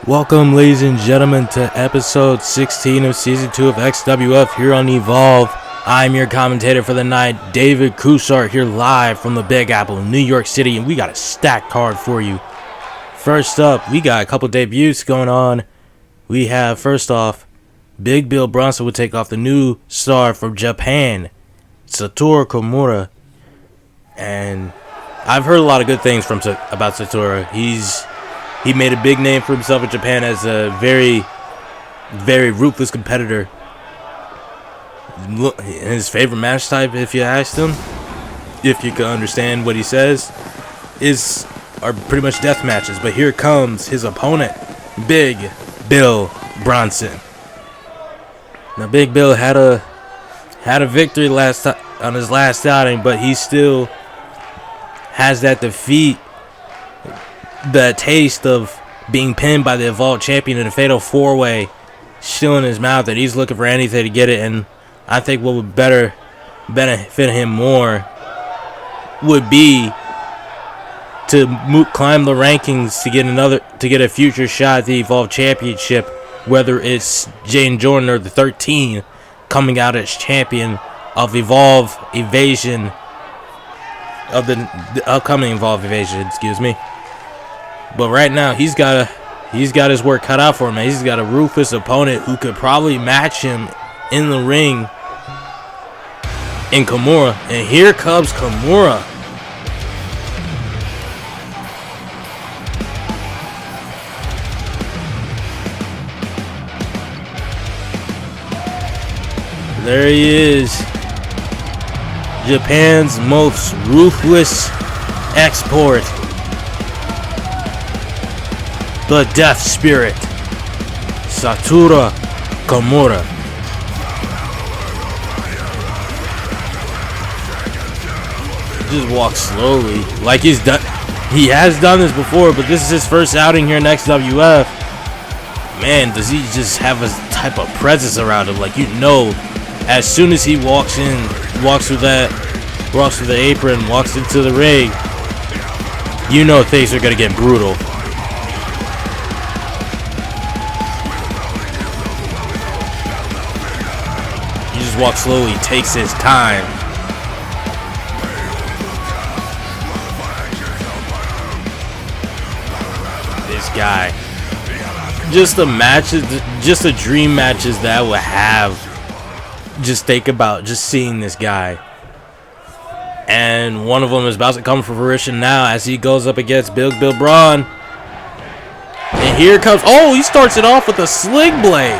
Welcome, ladies and gentlemen, to episode 16 of season 2 of XWF here on Evolve. I'm your commentator for the night, David Coussart, here live from the Big Apple, New York City, and we got a stacked card for you. First up, we got a couple debuts going on. We have, first off, Big Bill Bronson will take off the new star from Japan, Satoru Komura. And I've heard a lot of good things about Satoru. He made a big name for himself in Japan as a very, very ruthless competitor. His favorite match type, if you asked him, if you can understand what he says, are pretty much death matches. But here comes his opponent, Big Bill Bronson. Now, Big Bill had a victory on his last outing, but he still has that defeat. The taste of being pinned by the Evolve champion in a fatal 4-way still in his mouth, and he's looking for anything to get it. And I think what would better benefit him more would be to climb the rankings to get a future shot at the Evolve championship, whether it's Jane Jordan or the 13 coming out as champion of Evolve Evasion, of the upcoming Evolve Evasion, excuse me. But right now, he's got his work cut out for him, man. He's got a ruthless opponent who could probably match him in the ring in Komura. And here comes Komura. There he is. Japan's most ruthless export. The Death Spirit, Satoru Komura. Just walks slowly, like he's done. He has done this before, but this is his first outing here in XWF. Man, does he just have a type of presence around him? Like, you know, as soon as he walks in, walks through the apron, walks into the ring, you know things are gonna get brutal. He just walks slowly, takes his time. This guy. Just the dream matches that I would have. Just think about just seeing this guy. And one of them is about to come to fruition now as he goes up against Big Bill Braun. And here comes, he starts it off with a sling blade.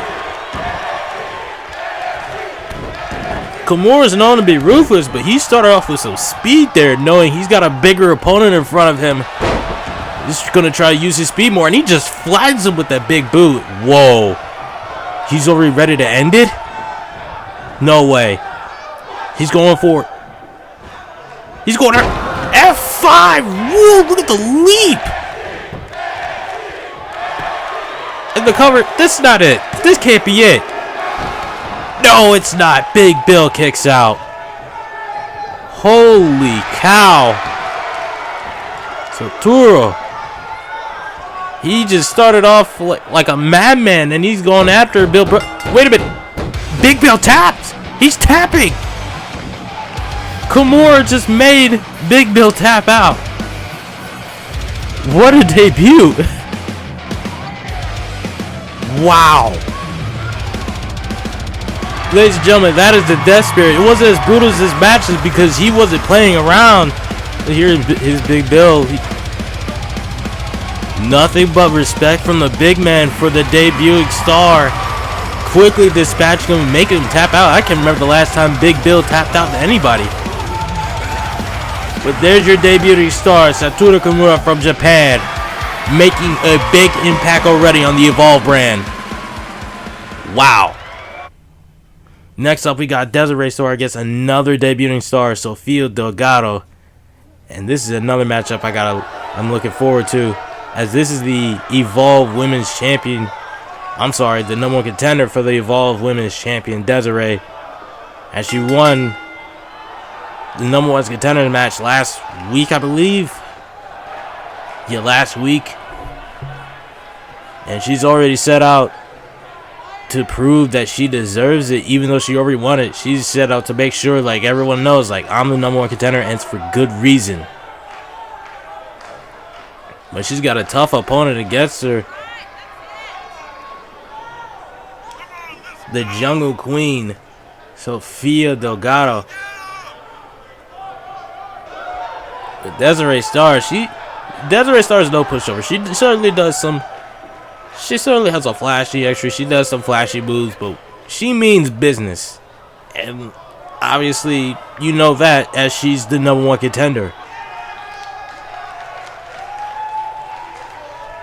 Komura's known to be ruthless, but he started off with some speed there, knowing he's got a bigger opponent in front of him. He's going to try to use his speed more, and he just flattens him with that big boot. Whoa. He's already ready to end it? No way. He's going for it. He's going to F5. Whoa, look at the leap. And the cover. This is not it. This can't be it. No, it's not. Big Bill kicks out. Holy cow. Satoru. He just started off like a madman, and he's going after Bill. Wait a minute. Big Bill tapped. He's tapping. Komura just made Big Bill tap out. What a debut. Wow. Ladies and gentlemen, that is the Death Spirit. It wasn't as brutal as his matches because he wasn't playing around. Here's his Big Bill. Nothing but respect from the big man for the debuting star. Quickly dispatching him, making him tap out. I can't remember the last time Big Bill tapped out to anybody. But there's your debuting star, Satoru Komura from Japan, making a big impact already on the Evolve brand. Wow. Next up, we got Desiree Star against another debuting star, Sofia Delgado. And this is another matchup I'm looking forward to, as this is the Evolve Women's Champion. I'm sorry, the number one contender for the Evolve Women's Champion, Desiree. As she won the number one contender match last week, I believe. Yeah, last week. And she's already set out to prove that she deserves it, even though she already won it. She's set out to make sure, like, everyone knows, like, I'm the #1 contender, and it's for good reason. But she's got a tough opponent against her. The Jungle Queen, Sofia Delgado. But Desiree Starr, Desiree Starr is no pushover. She certainly does some. She certainly has a flashy extra. She does some flashy moves, but she means business. And obviously, you know that as she's the #1 contender.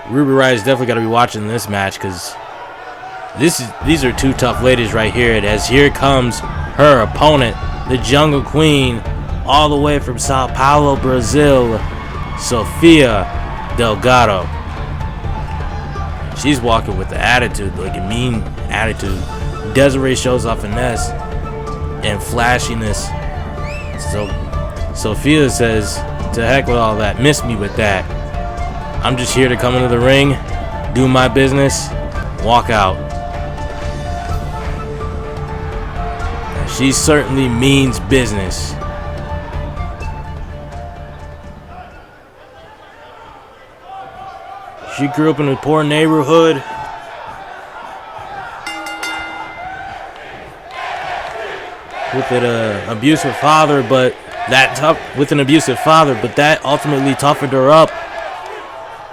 Ruby Riot's definitely got to be watching this match because these are two tough ladies right here. And as here comes her opponent, the Jungle Queen, all the way from Sao Paulo, Brazil, Sofia Delgado. She's walking with the attitude, like a mean attitude. Desiree shows off finesse and flashiness. So Sofia says, to heck with all that. Miss me with that. I'm just here to come into the ring, do my business, walk out. She certainly means business. She grew up in a poor neighborhood. With an abusive father, but that ultimately toughened her up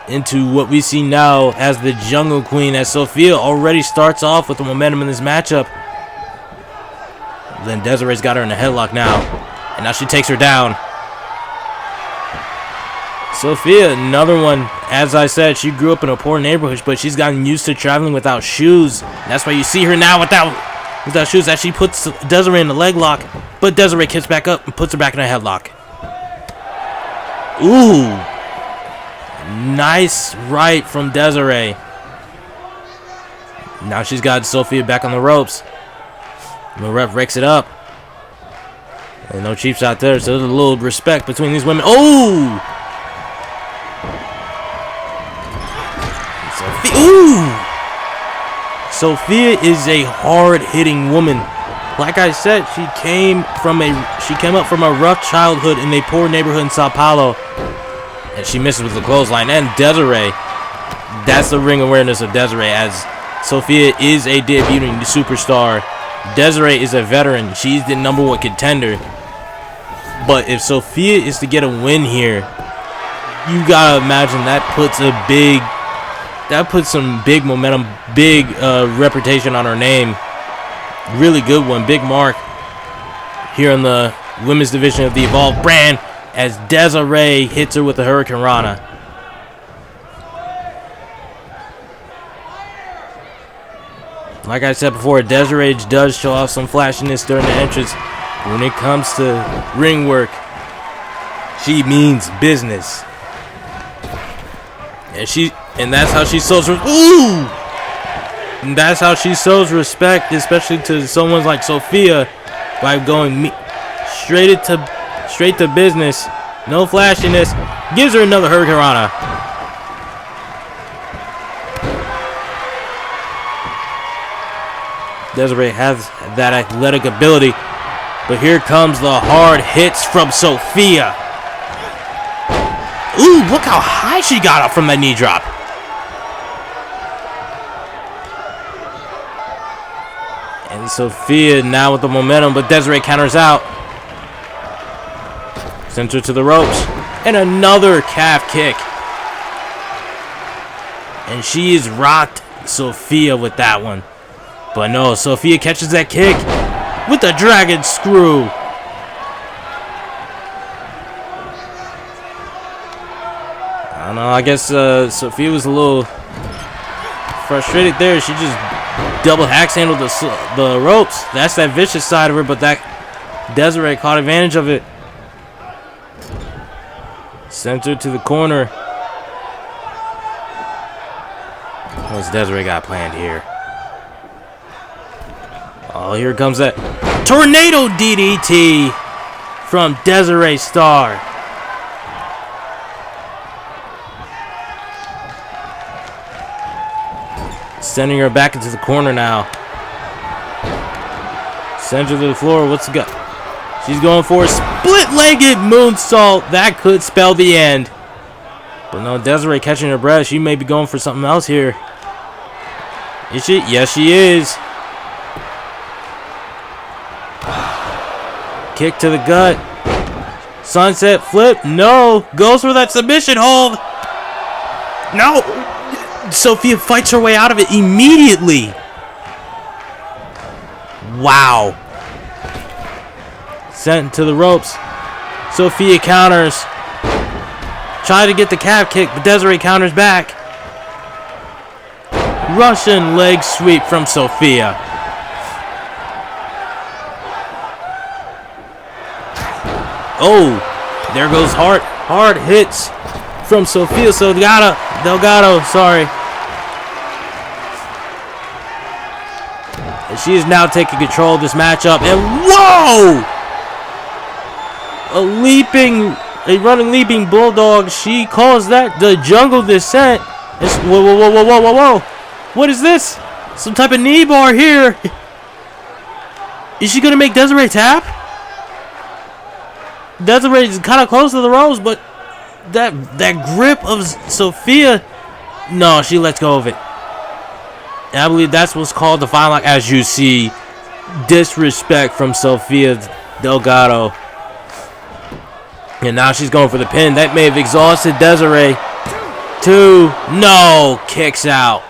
into what we see now as the Jungle Queen, as Sofia already starts off with the momentum in this matchup. Then Desiree's got her in a headlock now, and now she takes her down. Sofia, another one, as I said, she grew up in a poor neighborhood, but she's gotten used to traveling without shoes. That's why you see her now without shoes, as she puts Desiree in the leg lock, but Desiree kicks back up and puts her back in a headlock. Ooh. Nice right from Desiree. Now she's got Sofia back on the ropes. The ref breaks it up. And no cheap shot there, so there's a little respect between these women. Oh! Ooh! Sofia is a hard-hitting woman. Like I said, she came up from a rough childhood in a poor neighborhood in Sao Paulo, and she misses with the clothesline. And Desiree, that's the ring awareness of Desiree, as Sofia is a debuting superstar. Desiree is a veteran. She's the #1 contender. But if Sofia is to get a win here, you gotta imagine that puts some big momentum, big reputation on her name. Really good one, big mark here in the women's division of the Evolve brand, as Desiree hits her with the Hurricane Rana. Like I said before, Desiree does show off some flashiness during the entrance. When it comes to ring work, she means business. And that's how she shows And that's how she shows respect, especially to someone like Sofia, by going straight to business, no flashiness. Gives her another Hurricane Rana. Desiree has that athletic ability, but here comes the hard hits from Sofia. Ooh, look how high she got up from that knee drop. And Sofia now with the momentum, but Desiree counters out. Sends her to the ropes. And another calf kick. And she is rocked Sofia with that one. But no, Sofia catches that kick with the dragon screw. I don't know, I guess Sofia was a little frustrated there. She just double axe handled the ropes. That's that vicious side of her, but that Desiree caught advantage of it. Sent her to the corner. What's Desiree got planned here? Oh, here comes that tornado DDT from Desiree Starr. Sending her back into the corner now. Sends her to the floor. What's the go? She's going for a split-legged moonsault. That could spell the end. But no, Desiree catching her breath. She may be going for something else here. Is she? Yes, she is. Kick to the gut. Sunset flip. No. Goes for that submission hold. No. Sophia fights her way out of it immediately. Wow. Sent to the ropes. Sophia counters. Try to get the calf kick, but Desiree counters back. Russian leg sweep from Sophia. Oh, there goes hard hits from Sophia. Delgado, sorry. And she is now taking control of this matchup. And whoa! A running leaping bulldog. She calls that the jungle descent. Whoa. What is this? Some type of knee bar here. Is she going to make Desiree tap? Desiree is kind of close to the ropes, but that grip of Sophia, no, she lets go of it. And I believe that's what's called the final lock, as you see. Disrespect from Sophia Delgado. And now she's going for the pin. That may have exhausted Desiree. 2, no, kicks out.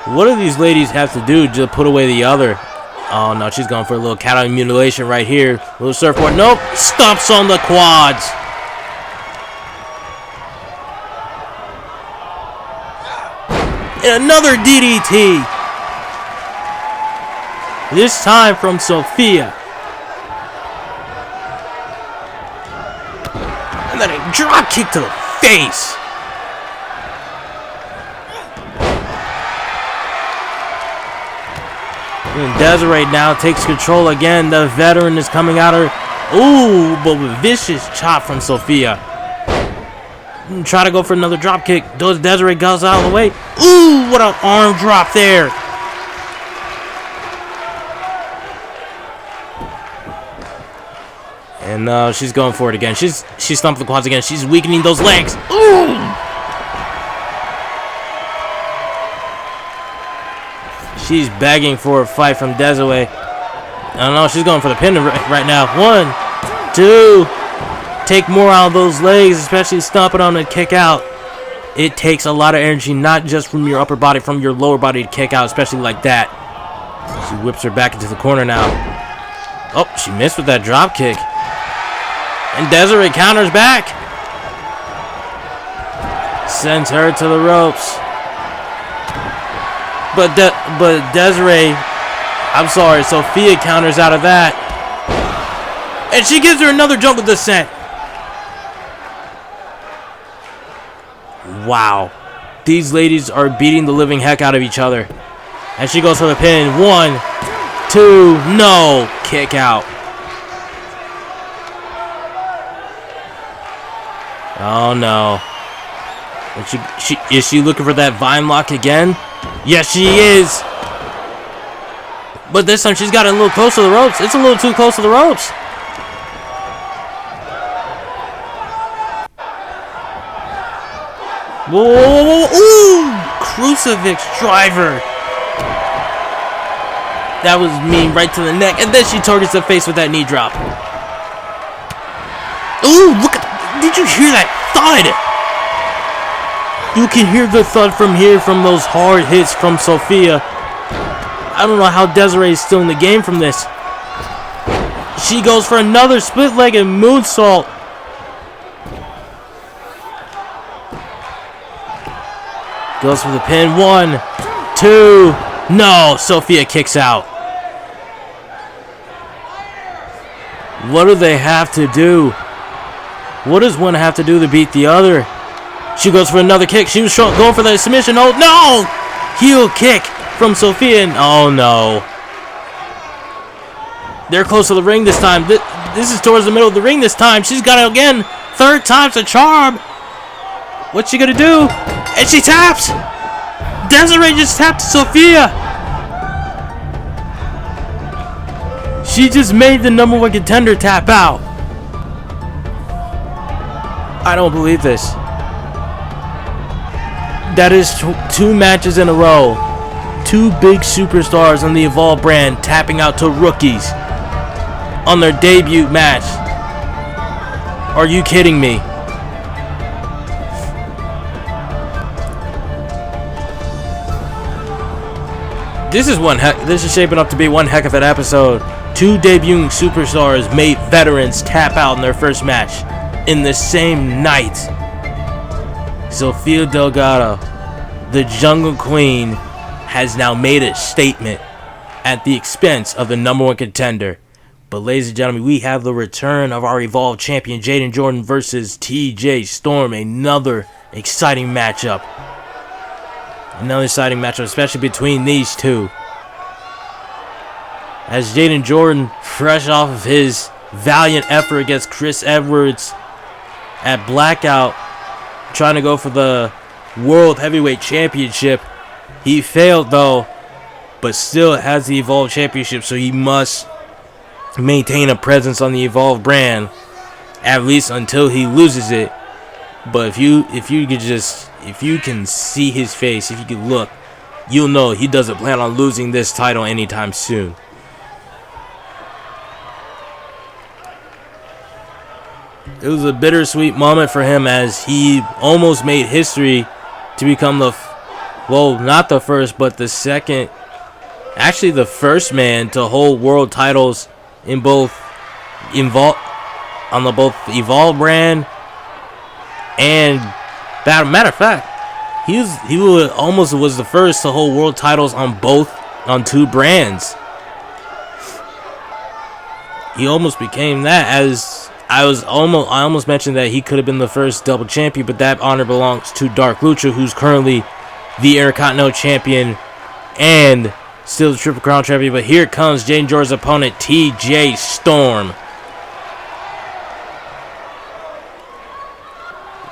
What do these ladies have to do to put away the other? Oh no, she's going for a little cat mutilation right here. Little surfboard. Nope. Stomps on the quads. And another DDT. This time from Sophia. And then a drop kick to the face. And Desiree now takes control again. The veteran is coming at her. Ooh, but with vicious chop from Sophia. Try to go for another drop kick. Does Desiree goes out of the way. Ooh, what an arm drop there. And she's going for it again. She stumped the quads again. She's weakening those legs. Ooh. She's begging for a fight from Desiree. I don't know. She's going for the pin right now. 1, 2. Take more out of those legs, especially stomping on and kick out. It takes a lot of energy, not just from your upper body, from your lower body to kick out, especially like that. She whips her back into the corner now. Oh, she missed with that drop kick. And Desiree counters back. Sends her to the ropes. But Desiree, I'm sorry, Sophia counters out of that. And she gives her another jungle descent. Wow. These ladies are beating the living heck out of each other. And she goes for the pin. 1, 2, no. Kick out. Oh no. Is she looking for that vine lock again? Yes, she is. But this time she's got it a little close to the ropes. It's a little too close to the ropes. Whoa. Ooh. Crucifix driver. That was mean, right to the neck. And then she targets the face with that knee drop. Ooh, look at... Did you hear that thud? You can hear the thud from here from those hard hits from Sophia. I don't know how Desiree is still in the game from this. She goes for another split-legged moonsault. Goes for the pin. 1, 2. No, Sophia kicks out. What do they have to do? What does one have to do to beat the other? She goes for another kick. She was going for the submission hold. No! Heel kick from Sophia. And oh no. They're close to the ring this time. This is towards the middle of the ring this time. She's got it again third time's a charm. What's she gonna do? And she taps. Desiree just tapped Sophia. She just made the #1 contender tap out. I don't believe this. That is two matches in a row. Two big superstars on the Evolve brand tapping out to rookies on their debut match. Are you kidding me? This is shaping up to be one heck of an episode. Two debuting superstars made veterans tap out in their first match in the same night. Sofia Delgado, the Jungle Queen, has now made a statement at the expense of the #1 contender. But ladies and gentlemen, we have the return of our Evolve champion Jaden Jordan versus TJ Storm. Another exciting matchup. Especially between these two. As Jaden Jordan, fresh off of his valiant effort against Chris Edwards at Blackout, trying to go for the World Heavyweight Championship. He failed though, but still has the Evolve Championship, so he must maintain a presence on the Evolve brand, at least until he loses it. But if you can see his face, if you can look, you'll know he doesn't plan on losing this title anytime soon. It was a bittersweet moment for him as he almost made history to become not the first, but the second, actually the first man to hold world titles in both Evolve brand and matter of fact, he almost was the first to hold world titles on two brands. He almost became that, as I almost mentioned that he could have been the first double champion, but that honor belongs to Dark Lucha, who's currently the Intercontinental Champion and still the Triple Crown Champion. But here comes Jaden Jordan's opponent, TJ Storm.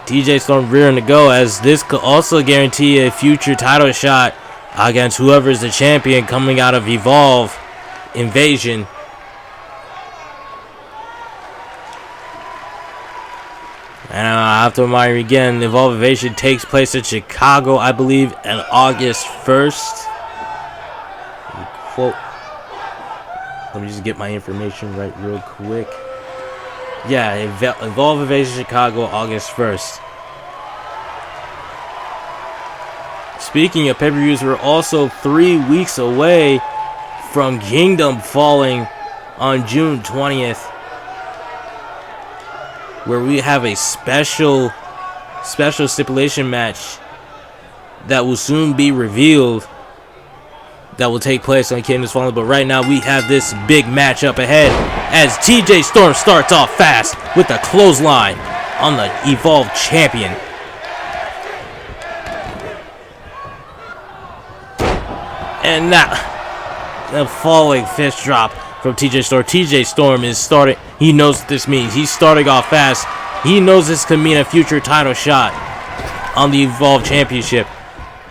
TJ Storm rearing to go, as this could also guarantee a future title shot against whoever is the champion coming out of Evolve Invasion. And I have to remind you again, Evolve Invasion takes place in Chicago, I believe, on August 1st. Quote. Let me just get my information right real quick. Yeah, Evolve Invasion Chicago, August 1st. Speaking of pay-per-views, we're also 3 weeks away from Kingdom falling on June 20th. Where we have a special stipulation match that will soon be revealed, that will take place on Kingdom's Fallen. But right now we have this big match up ahead as TJ Storm starts off fast with a clothesline on the Evolve champion. And now the falling fist drop from TJ Storm. TJ Storm is starting. He knows what this means. He's starting off fast. He knows this could mean a future title shot on the Evolve Championship.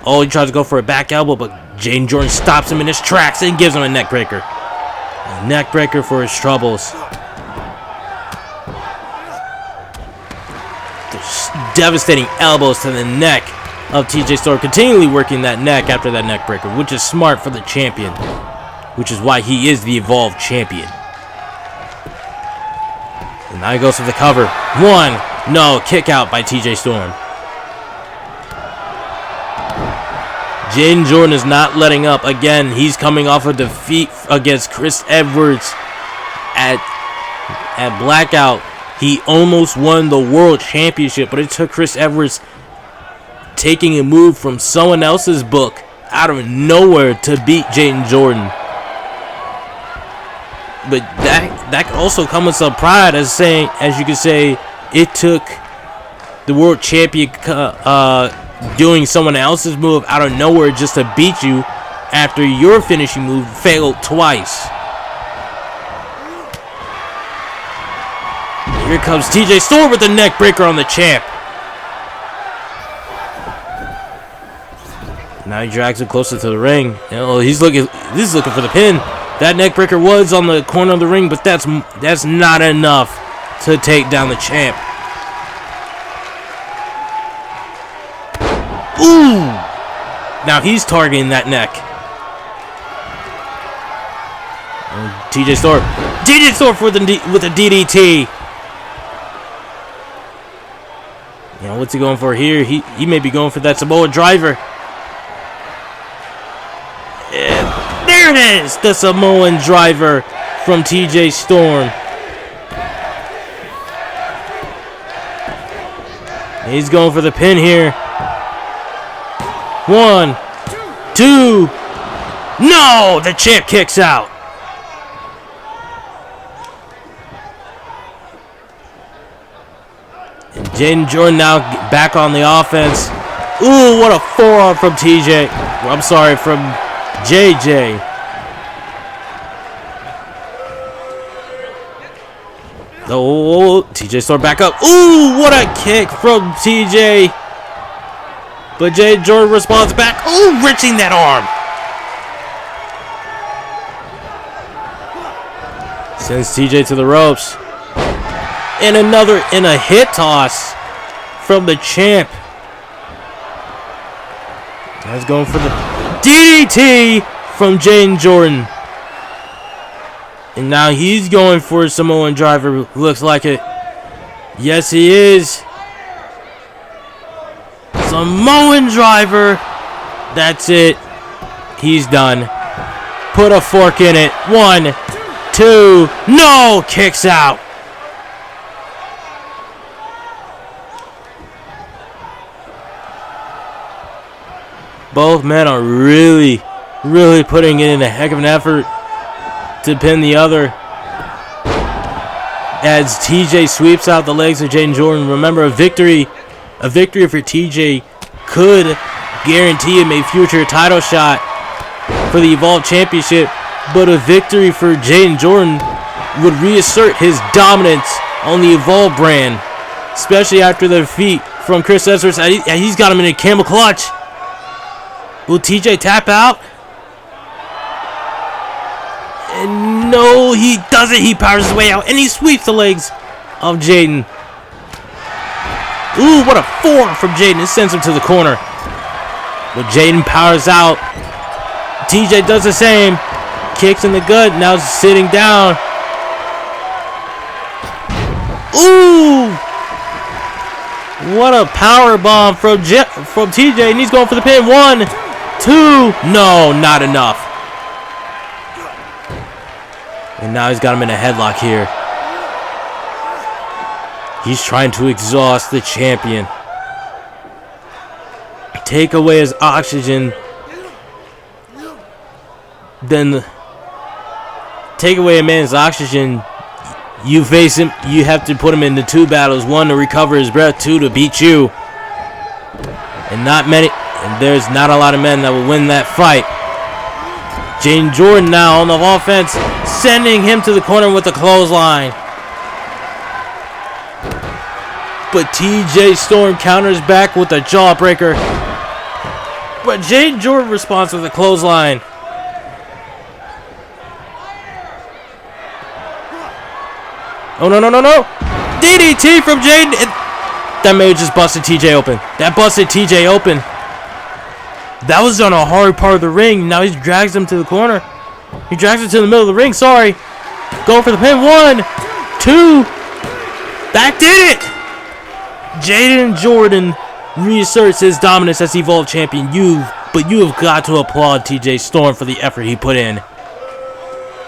Oh, he tries to go for a back elbow, but Jaden Jordan stops him in his tracks and gives him a neck breaker. A neck breaker for his troubles. There's devastating elbows to the neck of TJ Storm, continually working that neck after that neck breaker, which is smart for the champion, which is why he is the Evolve champion. And now he goes for the cover. No, kick out by TJ Storm. Jaden Jordan is not letting up. Again, he's coming off a defeat against Chris Edwards at Blackout. He almost won the World Championship, but it took Chris Edwards taking a move from someone else's book out of nowhere to beat Jaden Jordan. But that could also come with some pride, as you could say, it took the world champion doing someone else's move out of nowhere just to beat you after your finishing move failed twice. Here comes TJ Storm with the neck breaker on the champ. Now he drags it closer to the ring. He's looking for the pin. That neck breaker was on the corner of the ring, but that's not enough to take down the champ. Ooh! Now he's targeting that neck. TJ Storm with a DDT. What's he going for here? He may be going for that Samoa driver. And there it is, the Samoan driver from TJ Storm. He's going for the pin here. 1, 2. No, the champ kicks out. And Jaden Jordan now back on the offense. Ooh, what a forearm from TJ. I'm sorry, from JJ. Oh, TJ Storm back up. Ooh, what a kick from TJ. But Jaden Jordan responds back. Ooh, wrenching that arm. Sends TJ to the ropes. And a hit toss from the champ. That's going for the DDT from Jaden Jordan. And now he's going for a Samoan driver. Looks like it. Yes, he is. Samoan driver. That's it. He's done. Put a fork in it. 1, 2. No! Kicks out. Both men are really putting in a heck of an effort to pin the other. As TJ sweeps out the legs of Jaden Jordan. Remember, a victory for TJ could guarantee him a future title shot for the Evolve Championship, but a victory for Jaden Jordan would reassert his dominance on the Evolve brand, especially after the defeat from Chris Edwards. He's got him in a camel clutch. Will TJ tap out? And no, he doesn't. He powers his way out, and he sweeps the legs of Jaden. Ooh, what a forearm from Jaden. It sends him to the corner. But Jaden powers out. TJ does the same. Kicks in the gut. Now sitting down. Ooh! What a power bomb from TJ, and he's going for the pin. 1, 2. No, not enough. And now he's got him in a headlock here. He's trying to exhaust the champion. Take away his oxygen. Then take away a man's oxygen. You face him. You have to put him into 2 battles. 1 to recover his breath. 2 to beat you. And there's not a lot of men that will win that fight. Jaden Jordan now on the offense, sending him to the corner with a clothesline. But TJ Storm counters back with a jawbreaker. But Jaden Jordan responds with a clothesline. Oh, no. DDT from Jaden. That may have just busted TJ open. That was on a hard part of the ring. Now he drags him to the corner. He drags him to the middle of the ring. Sorry. Going for the pin. 1, 2. That did it. Jaden Jordan reasserts his dominance as Evolve Champion. But you have got to applaud TJ Storm for the effort he put in.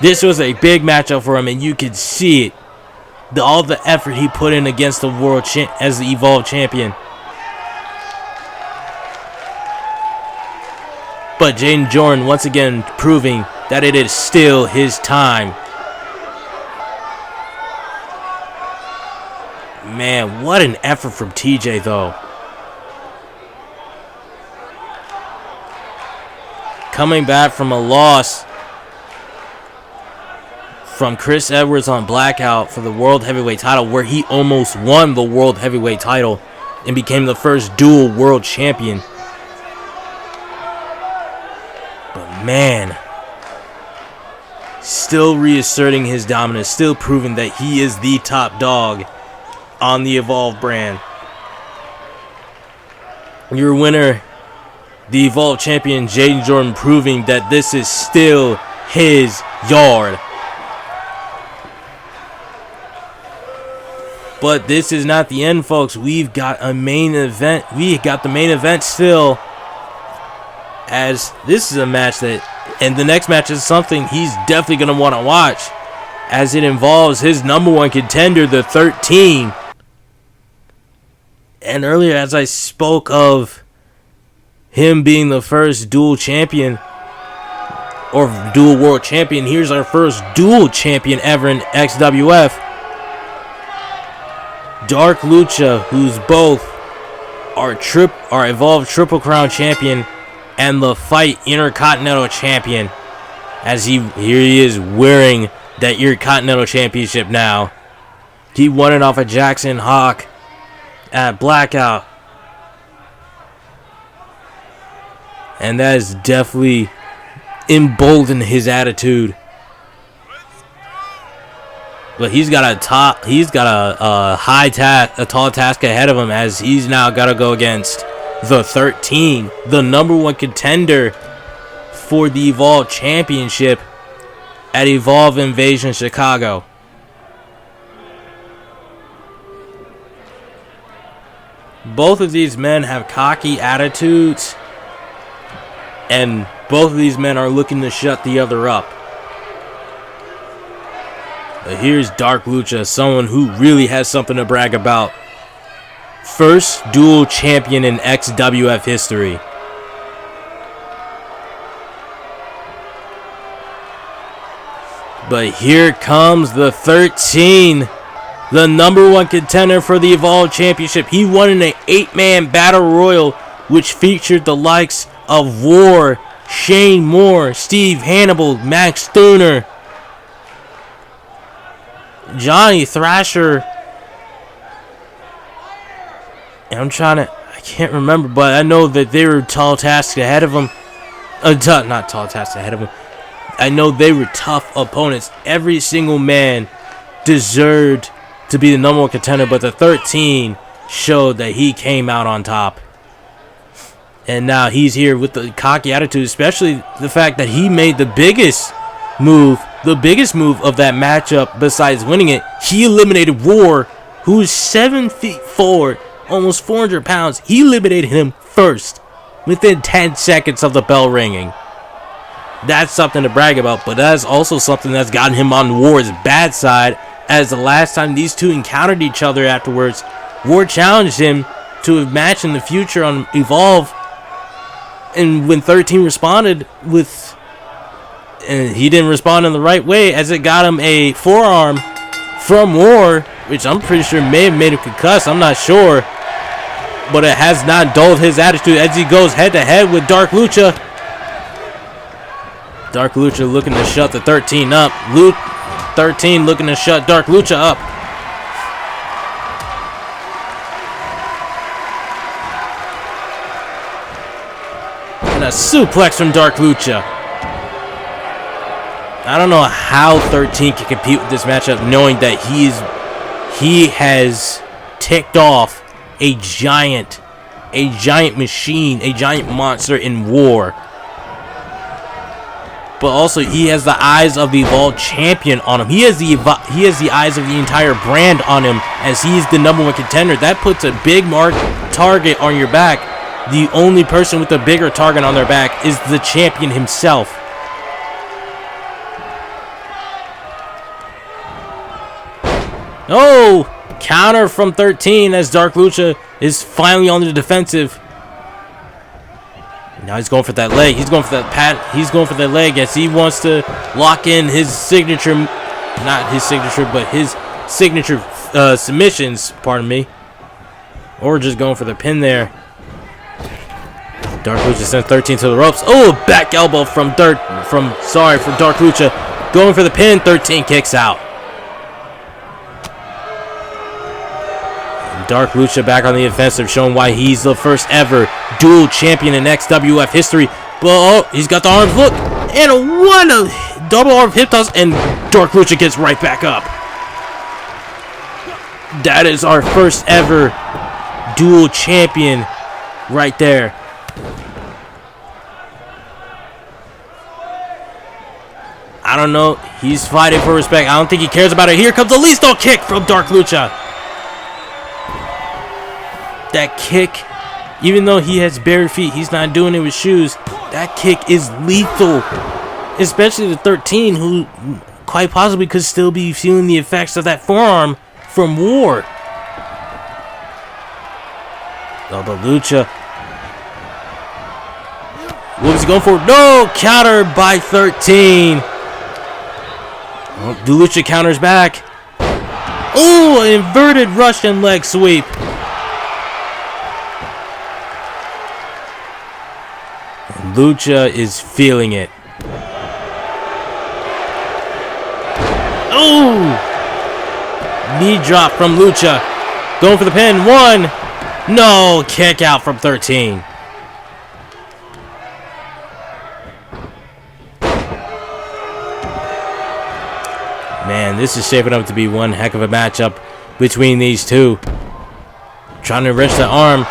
This was a big matchup for him, and you could see it. All the effort he put in against the world as the Evolve Champion. But Jaden Jordan once again proving that it is still his time. Man, what an effort from TJ though. Coming back from a loss from Chris Edwards on Blackout for the World Heavyweight title, where he almost won the World Heavyweight title and became the first dual world champion. But man, still reasserting his dominance, still proving that he is the top dog on the Evolve brand. Your winner, the Evolve champion, Jaden Jordan, proving that this is still his yard. But this is not the end, folks. We've got a main event. We got the main event still, as this is a match that, and the next match is something he's definitely going to want to watch, as it involves his #1 contender, the 13. And earlier, as I spoke of him being the first dual champion, or dual world champion, here's our first dual champion ever in XWF. Dark Lucha, who's both our Evolve Triple Crown champion and the Fight Intercontinental champion, as here he is wearing that Intercontinental championship now. He won it off of Jackson Hawk at Blackout, and that has definitely emboldened his attitude. But he's got a tall task ahead of him, as he's now got to go against the 13, the #1 contender for the Evolve Championship at Evolve Invasion Chicago. Both of these men have cocky attitudes, and both of these men are looking to shut the other up. Here's Dark Lucha, someone who really has something to brag about. First dual champion in XWF history. But here comes the 13, the #1 contender for the Evolve Championship. He won in an 8-man battle royal, which featured the likes of War, Shane Moore, Steve Hannibal, Max Thuner, Johnny Thrasher, and I can't remember, but I know that they were tall tasks ahead of him. Not tall tasks ahead of him. I know they were tough opponents. Every single man deserved to be the #1 contender, but the 13 showed that he came out on top. And now he's here with the cocky attitude, especially the fact that he made the biggest move of that matchup besides winning it. He eliminated War, who's 7'4", almost 400 pounds. He eliminated him first within 10 seconds of the bell ringing. That's something to brag about, but that's also something that's gotten him on War's bad side, as the last time these two encountered each other afterwards, War challenged him to a match in the future on Evolve, and when 13 responded with, and he didn't respond in the right way, as it got him a forearm from War, which I'm pretty sure may have made him concuss. I'm not sure, but it has not dulled his attitude as he goes head to head with Dark Lucha. Dark Lucha looking to shut the 13 up. 13 looking to shut Dark Lucha up. And a suplex from Dark Lucha. I don't know how 13 can compete with this matchup, knowing that he has ticked off a giant machine, a giant monster in War. But also, he has the eyes of the Evolve champion on him. He has the eyes of the entire brand on him, as he's the #1 contender. That puts a big target on your back. The only person with a bigger target on their back is the champion himself. Oh! Counter from 13 as Dark Lucha is finally on the defensive. Now he's going for that leg. He's going for that He's going for that leg as he wants to lock in his signature, not his signature, but his signature submissions, pardon me. Or just going for the pin there. Dark Lucha sends 13 to the ropes. Oh, back elbow from Dark Lucha. Going for the pin. 13 kicks out. And Dark Lucha back on the offensive, showing why he's the first ever dual champion in XWF history. But oh, he's got the arms. Look. And a double arm hip toss. And Dark Lucha gets right back up. That is our first ever dual champion right there. I don't know. He's fighting for respect. I don't think he cares about it. Here comes the lethal kick from Dark Lucha. That kick, even though he has bare feet, he's not doing it with shoes. That kick is lethal. Especially the 13, who quite possibly could still be feeling the effects of that forearm from War. Oh, the Lucha. What was he going for? No! Counter by 13. Oh, the Lucha counters back. Oh, inverted Russian leg sweep. And Lucha is feeling it. Oh! Knee drop from Lucha. Going for the pin. 1. No! Kick out from 13. Man, this is shaping up to be one heck of a matchup between these two. Trying to wrench the arm,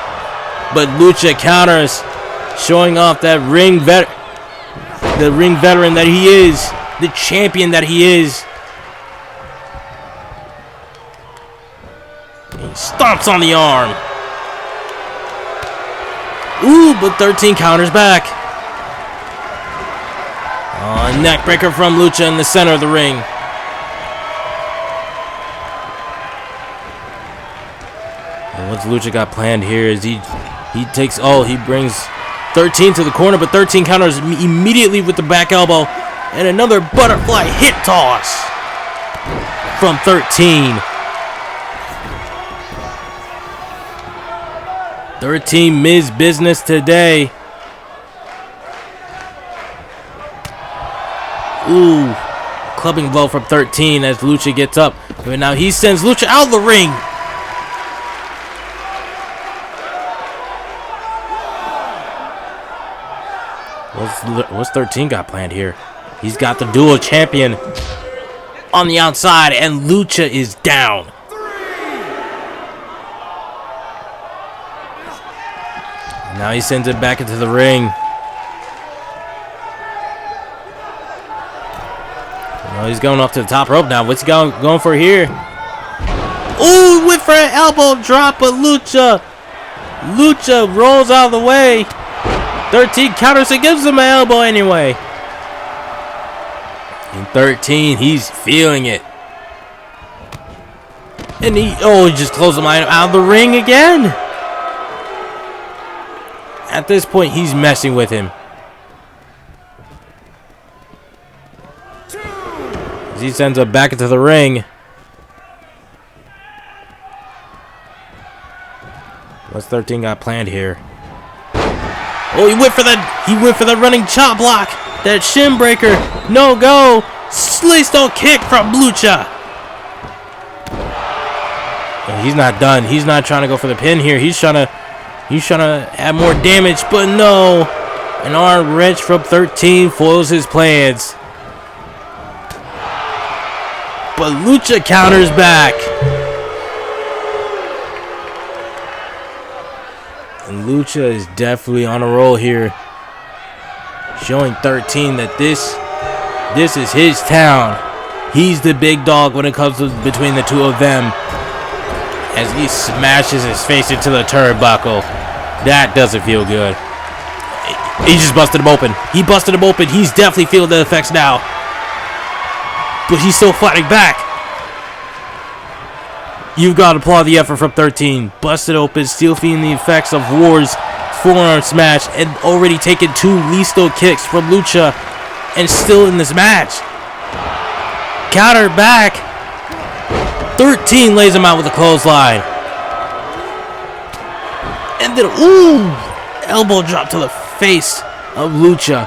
but Lucha counters, showing off that the ring veteran that he is, the champion that he is. He stomps on the arm. Ooh, but 13 counters back. Neck breaker from Lucha in the center of the ring. And what's Lucha got planned here is he brings 13 to the corner, but 13 counters immediately with the back elbow and another butterfly hip toss from 13. 13 Miz business today. Ooh, clubbing blow from 13 as Lucha gets up. But now he sends Lucha out of the ring. What's 13 got planned here? He's got the dual champion on the outside, and Lucha is down. Now he sends it back into the ring. Well, he's going up to the top rope now. What's he going for here? Ooh, went for an elbow drop, but Lucha rolls out of the way. 13 counters and gives him an elbow anyway. In 13, he's feeling it. And he just closed him out of the ring again. At this point, he's messing with him. As he sends him back into the ring. What's 13 got planned here? Oh, he went for the running chop block. That shin breaker. No go. Slisto kick from Lucha. And he's not done. He's not trying to go for the pin here. He's trying to add more damage, but no. An arm wrench from 13 foils his plans. But Lucha counters back. And Lucha is definitely on a roll here. Showing 13 that this is his town. He's the big dog when it comes to between the two of them. As he smashes his face into the turnbuckle. That doesn't feel good. He just busted him open. He busted him open. He's definitely feeling the effects now. But he's still fighting back. You've got to applaud the effort from 13. Busted open, still feeling the effects of War's forearm smash, and already taken 2 lethal kicks from Lucha, and still in this match. Counter back. 13 lays him out with a clothesline. And then, ooh, elbow drop to the face of Lucha.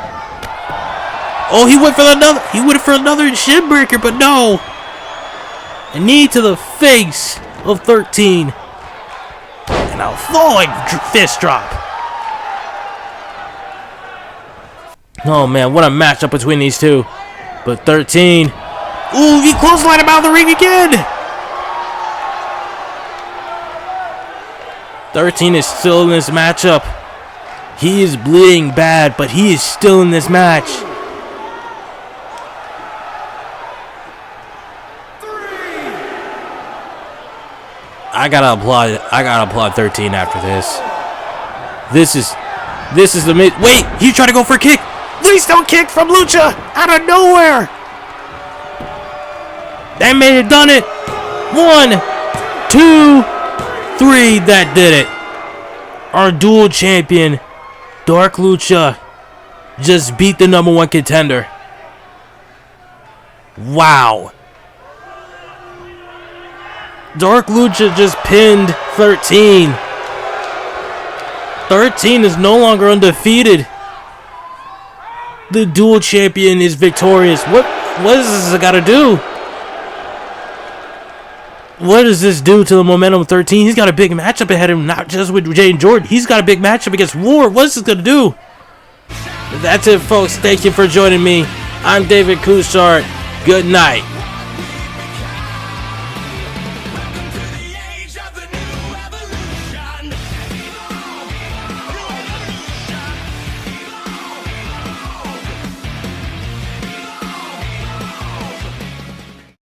Oh, he went for another shin breaker, but no. A knee to the face of 13. And a falling fist drop. Oh man, what a matchup between these two. But 13. Ooh, he clotheslined him out of the ring again. 13 is still in this matchup. He is bleeding bad, but he is still in this match. I gotta applaud 13 after this. This is the mid. Wait, he's trying to go for a kick. Please don't kick from Lucha out of nowhere. That may have done it. 1, 2, 3. That did it. Our dual champion, Dark Lucha, just beat the #1 contender. Wow. Dark Lucha just pinned 13. 13 is no longer undefeated. The dual champion is victorious. What does this got to do? What does this do to the momentum of 13? He's got a big matchup ahead of him, not just with Jay and Jordan. He's got a big matchup against War. What's this going to do? That's it, folks. Thank you for joining me. I'm David Couchard. Good night.